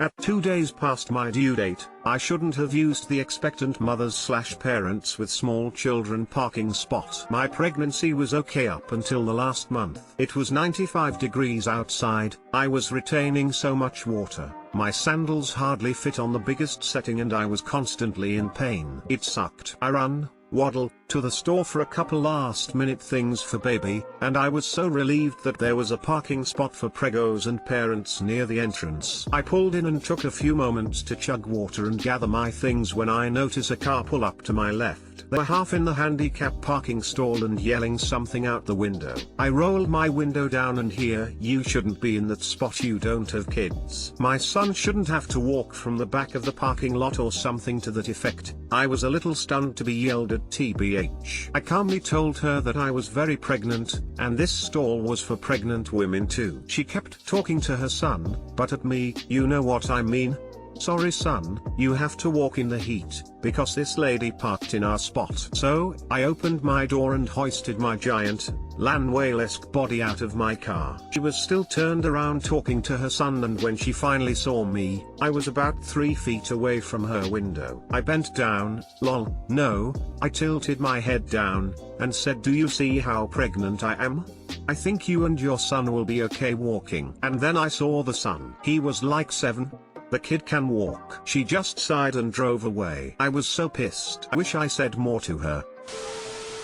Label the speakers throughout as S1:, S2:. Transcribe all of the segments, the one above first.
S1: At 2 days past my due date, I shouldn't have used the expectant mothers/parents with small children parking spot. My pregnancy was okay up until the last month. It was 95 degrees outside, I was retaining so much water, my sandals hardly fit on the biggest setting and I was constantly in pain. It sucked. I waddle to the store for a couple last minute things for baby, and I was so relieved that there was a parking spot for pregos and parents near the entrance. I pulled in and took a few moments to chug water and gather my things when I notice a car pull up to my left. They were half in the handicap parking stall and yelling something out the window. I rolled my window down and hear, "You shouldn't be in that spot, you don't have kids. My son shouldn't have to walk from the back of the parking lot," or something to that effect. I was a little stunned to be yelled at TBH. I calmly told her that I was very pregnant, and this stall was for pregnant women too. She kept talking to her son, but at me, "You know what I mean? Sorry son, you have to walk in the heat, because this lady parked in our spot." So, I opened my door and hoisted my giant, Lan Whale-esque body out of my car. She was still turned around talking to her son, and when she finally saw me, I was about 3 feet away from her window. I bent down, "Lol, no," I tilted my head down, and said, "Do you see how pregnant I am? I think you and your son will be okay walking." And then I saw the son. He was like 7. The kid can walk. She just sighed and drove away. I was so pissed. I wish I said more to her.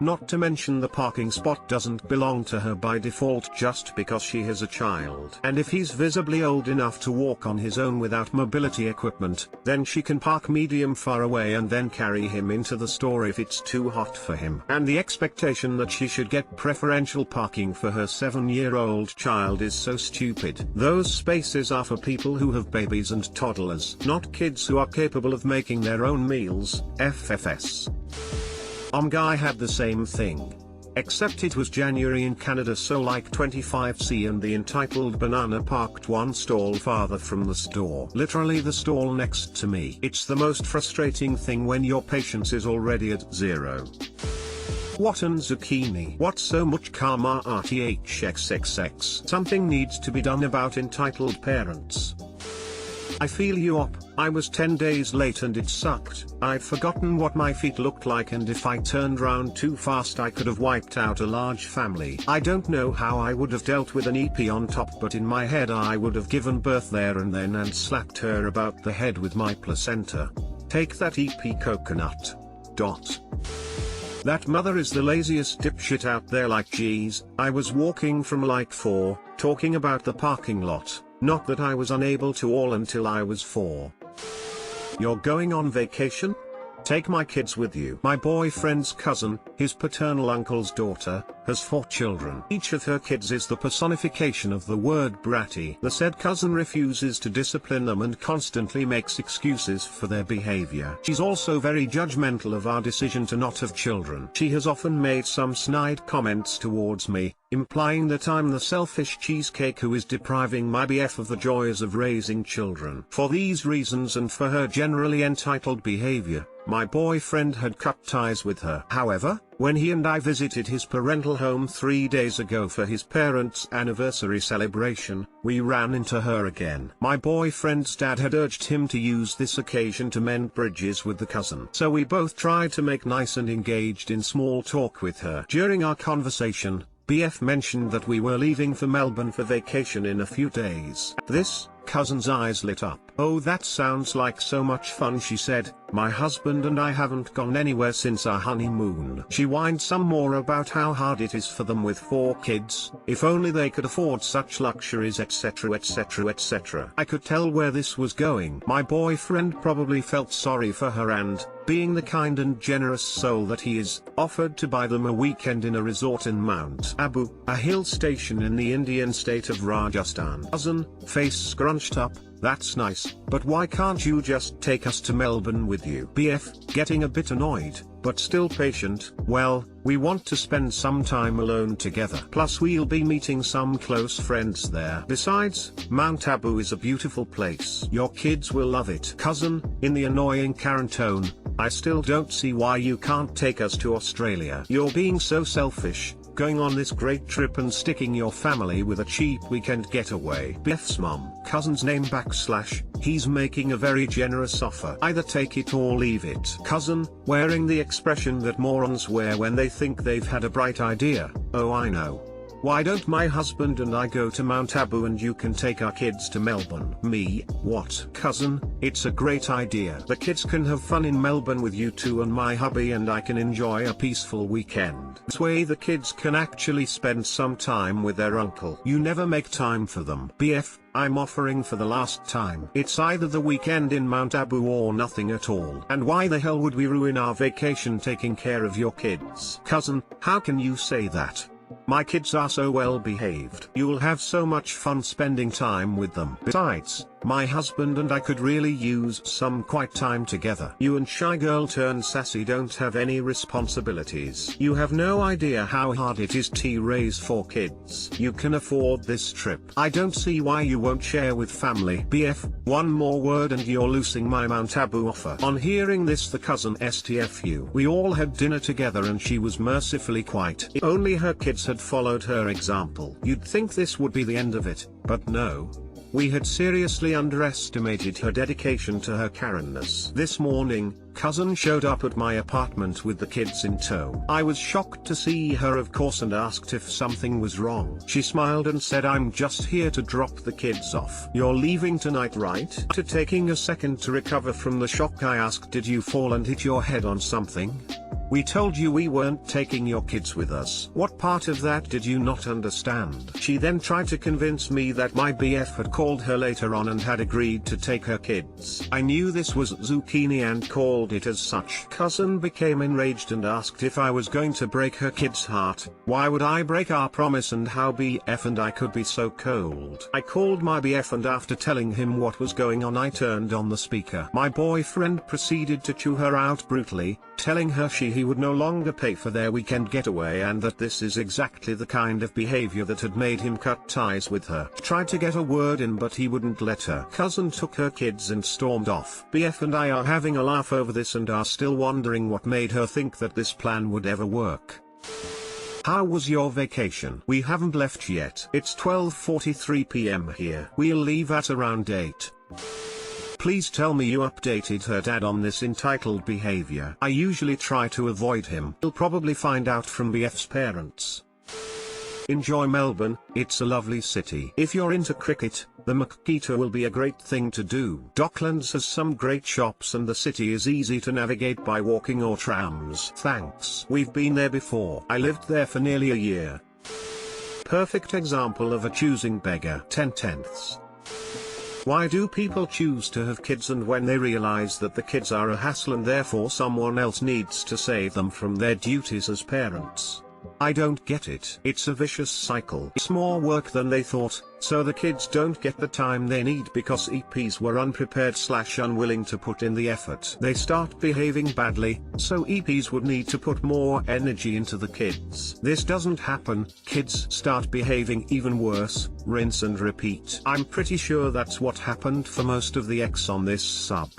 S1: Not to mention the parking spot doesn't belong to her by default just because she has a child. And if he's visibly old enough to walk on his own without mobility equipment, then she can park medium far away and then carry him into the store if it's too hot for him. And the expectation that she should get preferential parking for her 7-year-old child is so stupid. Those spaces are for people who have babies and toddlers, not kids who are capable of making their own meals. FFS. Guy had the same thing. Except it was January in Canada, so like 25°C, and the entitled banana parked one stall farther from the store. Literally the stall next to me. It's the most frustrating thing when your patience is already at 0. What an zucchini. What so much karma RTHXXX. Something needs to be done about entitled parents. I feel you up. I was 10 days late and it sucked. I'd forgotten what my feet looked like, and if I turned round too fast I could have wiped out a large family. I don't know how I would have dealt with an EP on top, but in my head I would have given birth there and then and slapped her about the head with my placenta. Take that EP coconut. That mother is the laziest dipshit out there. Like geez, I was walking from like 4, talking about the parking lot. Not that I was unable to all until I was 4. You're going on vacation? Take my kids with you. My boyfriend's cousin, his paternal uncle's daughter, has 4 children. Each of her kids is the personification of the word bratty. The said cousin refuses to discipline them and constantly makes excuses for their behavior. She's also very judgmental of our decision to not have children. She has often made some snide comments towards me, implying that I'm the selfish cheesecake who is depriving my BF of the joys of raising children. For these reasons and for her generally entitled behavior, my boyfriend had cut ties with her. However, when he and I visited his parental home 3 days ago for his parents' anniversary celebration, we ran into her again. My boyfriend's dad had urged him to use this occasion to mend bridges with the cousin. So we both tried to make nice and engaged in small talk with her. During our conversation, BF mentioned that we were leaving for Melbourne for vacation in a few days. This cousin's eyes lit up. "Oh, that sounds like so much fun," she said. "My husband and I haven't gone anywhere since our honeymoon." She whined some more about how hard it is for them with 4 kids, if only they could afford such luxuries, etc etc etc. I could tell where this was going. My boyfriend probably felt sorry for her and, being the kind and generous soul that he is, offered to buy them a weekend in a resort in Mount Abu, a hill station in the Indian state of Rajasthan. Cousin, face scrunched up, "That's nice, but why can't you just take us to Melbourne with you?" BF, getting a bit annoyed, but still patient, "Well, we want to spend some time alone together. Plus we'll be meeting some close friends there. Besides, Mount Abu is a beautiful place. Your kids will love it." Cousin, in the annoying Karen tone, "I still don't see why you can't take us to Australia. You're being so selfish. going on this great trip and sticking your family with a cheap weekend getaway. BF's mom. Cousin's name / he's making a very generous offer. Either take it or leave it. Cousin, wearing the expression that morons wear when they think they've had a bright idea. Oh, I know. Why don't my husband and I go to Mount Abu and you can take our kids to Melbourne? Me, what? Cousin, it's a great idea. The kids can have fun in Melbourne with you two and my hubby, and I can enjoy a peaceful weekend. This way the kids can actually spend some time with their uncle. You never make time for them. BF, I'm offering for the last time. It's either the weekend in Mount Abu or nothing at all. And why the hell would we ruin our vacation taking care of your kids? Cousin, how can you say that? My kids are so well behaved. You'll have so much fun spending time with them. Besides, my husband and I could really use some quiet time together. You and shy girl turned sassy don't have any responsibilities. You have no idea how hard it is to raise 4 kids. You can afford this trip. I don't see why you won't share with family. BF, one more word and you're losing my Mount Abu offer. On hearing this, the cousin STFU. We all had dinner together and she was mercifully quiet. If only her kids had followed her example. You'd think this would be the end of it, but no. We had seriously underestimated her dedication to her Karenness. This morning, cousin showed up at my apartment with the kids in tow. I was shocked to see her, of course, and asked if something was wrong. She smiled and said, I'm just here to drop the kids off. You're leaving tonight, right? After taking a second to recover from the shock, I asked, did you fall and hit your head on something? We told you we weren't taking your kids with us. What part of that did you not understand? She then tried to convince me that my BF had called her later on and had agreed to take her kids. I knew this was zucchini and called it as such. Cousin became enraged and asked if I was going to break her kid's heart. Why would I break our promise, and how BF and I could be so cold? I called my BF and after telling him what was going on, I turned on the speaker. My boyfriend proceeded to chew her out brutally, telling her he would no longer pay for their weekend getaway and that this is exactly the kind of behavior that had made him cut ties with her. Tried to get a word in but he wouldn't let her. Cousin took her kids and stormed off. BF and I are having a laugh over this and are still wondering what made her think that this plan would ever work. How was your vacation? We haven't left yet. It's 12:43 p.m. here. We'll leave at around 8. Please tell me you updated her dad on this entitled behavior. I usually try to avoid him. He'll probably find out from BF's parents. Enjoy Melbourne, it's a lovely city. If you're into cricket, the Makita will be a great thing to do. Docklands has some great shops and the city is easy to navigate by walking or trams. Thanks. We've been there before. I lived there for nearly a year. Perfect example of a choosing beggar. 10/10. Why do people choose to have kids and when they realize that the kids are a hassle and therefore someone else needs to save them from their duties as parents? I don't get it. It's a vicious cycle. It's more work than they thought, so the kids don't get the time they need because EPs were unprepared / unwilling to put in the effort. They start behaving badly, so EPs would need to put more energy into the kids. This doesn't happen, kids start behaving even worse, rinse and repeat. I'm pretty sure that's what happened for most of the X on this sub.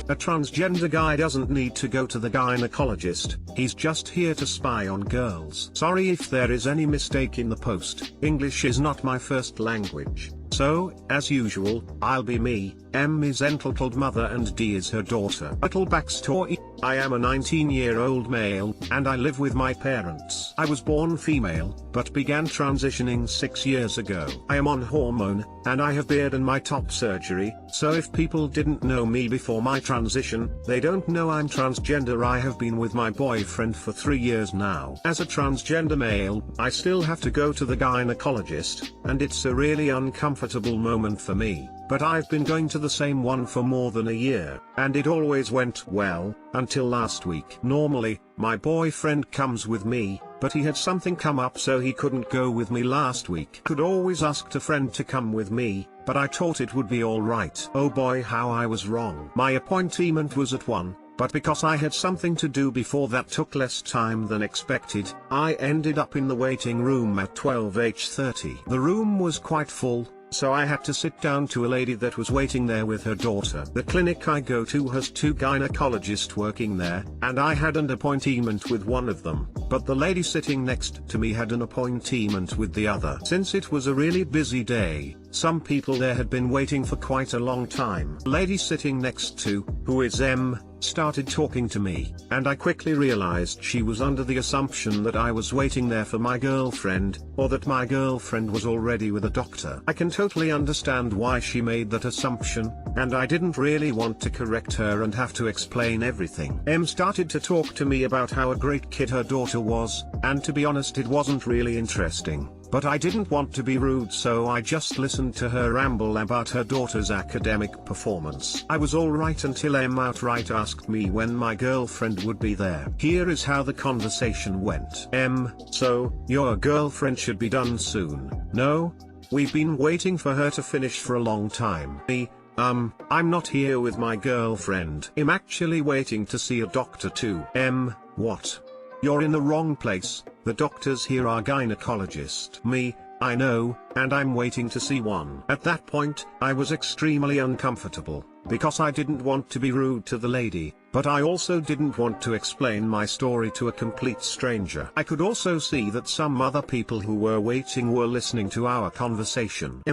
S1: A transgender guy doesn't need to go to the gynecologist, he's just here to spy on girls. Sorry if there is any mistake in the post, English is not my first language. So, as usual, I'll be me, M is entitled mother and D is her daughter. Little backstory, I am a 19-year-old male, and I live with my parents. I was born female, but began transitioning 6 years ago. I am on hormone, and I have beard and my top surgery, so if people didn't know me before my transition, they don't know I'm transgender. I have been with my boyfriend for 3 years now. As a transgender male, I still have to go to the gynecologist, and it's a really uncomfortable moment for me. But I've been going to the same one for more than a year, and it always went well, until last week. Normally, my boyfriend comes with me, but he had something come up so he couldn't go with me last week. Could always ask a friend to come with me, but I thought it would be alright. Oh boy, how I was wrong. My appointment was at 1. But because I had something to do before that took less time than expected, I ended up in the waiting room at 12:30. The room was quite full, so I had to sit down to a lady that was waiting there with her daughter. The clinic I go to has 2 gynecologists working there, and I had an appointment with one of them. but the lady sitting next to me had an appointment with the other. Since it was a really busy day, some people there had been waiting for quite a long time. The lady sitting next to, who is M, started talking to me, and I quickly realized she was under the assumption that I was waiting there for my girlfriend, or that my girlfriend was already with a doctor. I can totally understand why she made that assumption, and I didn't really want to correct her and have to explain everything. M started to talk to me about how a great kid her daughter was, and to be honest it wasn't really interesting. But I didn't want to be rude, so I just listened to her ramble about her daughter's academic performance. I was alright until M outright asked me when my girlfriend would be there. Here is how the conversation went. M: so, your girlfriend should be done soon. No? We've been waiting for her to finish for a long time. Me: I'm not here with my girlfriend. I'm actually waiting to see a doctor too. M: what? You're in the wrong place, the doctors here are gynecologists. Me: I know, and I'm waiting to see one. At that point, I was extremely uncomfortable, because I didn't want to be rude to the lady, but I also didn't want to explain my story to a complete stranger. I could also see that some other people who were waiting were listening to our conversation.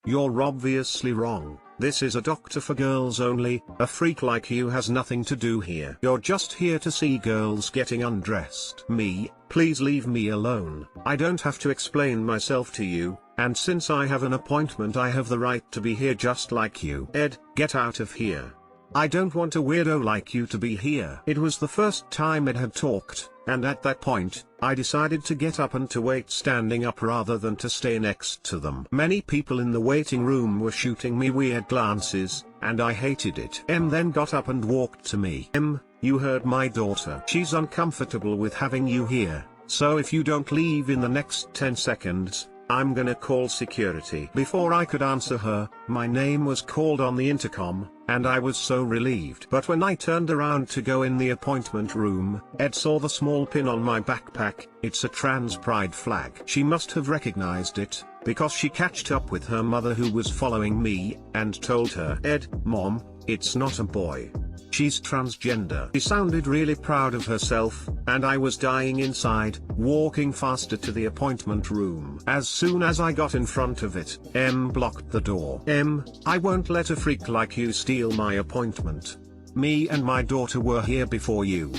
S1: You're obviously wrong. This is a doctor for girls only. A freak like you has nothing to do here. You're just here to see girls getting undressed. Me: please leave me alone. I don't have to explain myself to you, and since I have an appointment I have the right to be here just like you. Ed, get out of here. I don't want a weirdo like you to be here. It was the first time Ed had talked, and at that point, I decided to get up and to wait standing up rather than to stay next to them. Many people in the waiting room were shooting me weird glances, and I hated it. M then got up and walked to me. M: you heard my daughter. She's uncomfortable with having you here, so if you don't leave in the next 10 seconds, I'm gonna call security. Before I could answer her, my name was called on the intercom, and I was so relieved. But when I turned around to go in the appointment room, Ed saw the small pin on my backpack. It's a trans pride flag. She must have recognized it, because she catched up with her mother who was following me, and told her, Ed, Mom, it's not a boy. She's transgender. She sounded really proud of herself, and I was dying inside, walking faster to the appointment room. As soon as I got in front of it, M blocked the door. M: I won't let a freak like you steal my appointment. Me and my daughter were here before you.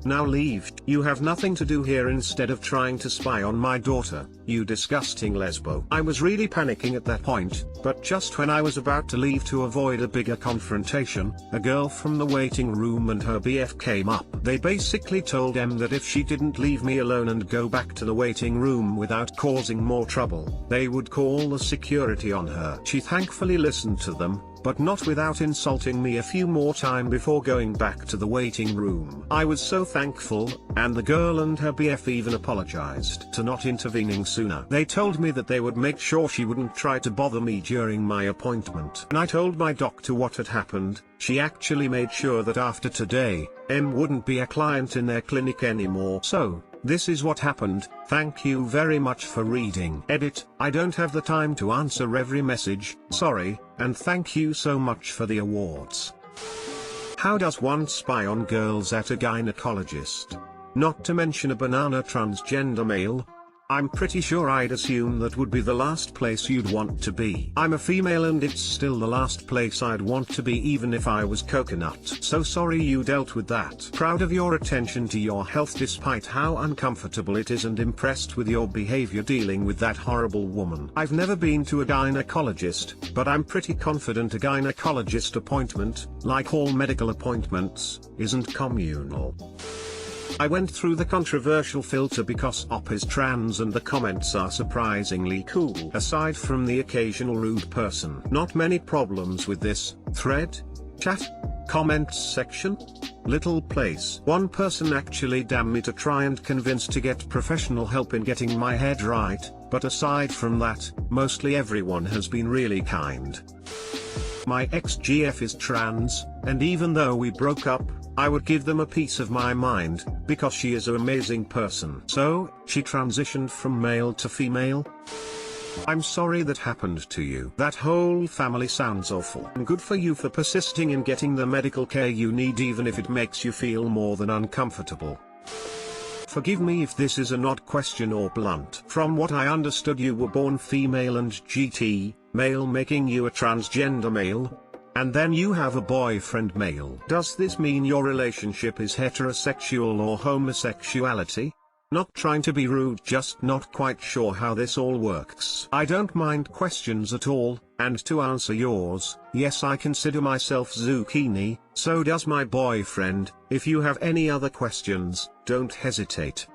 S1: Now leave. You have nothing to do here instead of trying to spy on my daughter, you disgusting lesbo. I was really panicking at that point, but just when I was about to leave to avoid a bigger confrontation, a girl from the waiting room and her BF came up. They basically told M that if she didn't leave me alone and go back to the waiting room without causing more trouble, they would call the security on her. She thankfully listened to them, but not without insulting me a few more times before going back to the waiting room. I was so thankful, and the girl and her BF even apologized to not intervening sooner. They told me that they would make sure she wouldn't try to bother me during my appointment. When I told my doctor what had happened, she actually made sure that after today, M wouldn't be a client in their clinic anymore. So, this is what happened. Thank you very much for reading. Edit: I don't have the time to answer every message, sorry, and thank you so much for the awards. How does one spy on girls at a gynecologist? Not to mention a banana transgender male? I'm pretty sure I'd assume that would be the last place you'd want to be. I'm a female and it's still the last place I'd want to be even if I was coconut. So sorry you dealt with that. Proud of your attention to your health despite how uncomfortable it is and impressed with your behavior dealing with that horrible woman. I've never been to a gynecologist, but I'm pretty confident a gynecologist appointment, like all medical appointments, isn't communal. I went through the controversial filter because Op is trans and the comments are surprisingly cool. Aside from the occasional rude person. Not many problems with this thread, chat, comments section. Little place. One person actually damned me to try and convince to get professional help in getting my head right, but aside from that, mostly everyone has been really kind. My ex-GF is trans, and even though we broke up, I would give them a piece of my mind, because she is an amazing person. So, she transitioned from male to female? I'm sorry that happened to you. That whole family sounds awful. And good for you for persisting in getting the medical care you need even if it makes you feel more than uncomfortable. Forgive me if this is an odd question or blunt. From what I understood, you were born female and GT, male, making you a transgender male? And then you have a boyfriend male. Does this mean your relationship is heterosexual or homosexuality? Not trying to be rude, just not quite sure how this all works. I don't mind questions at all, and to answer yours, yes, I consider myself zucchini, so does my boyfriend. If you have any other questions, don't hesitate.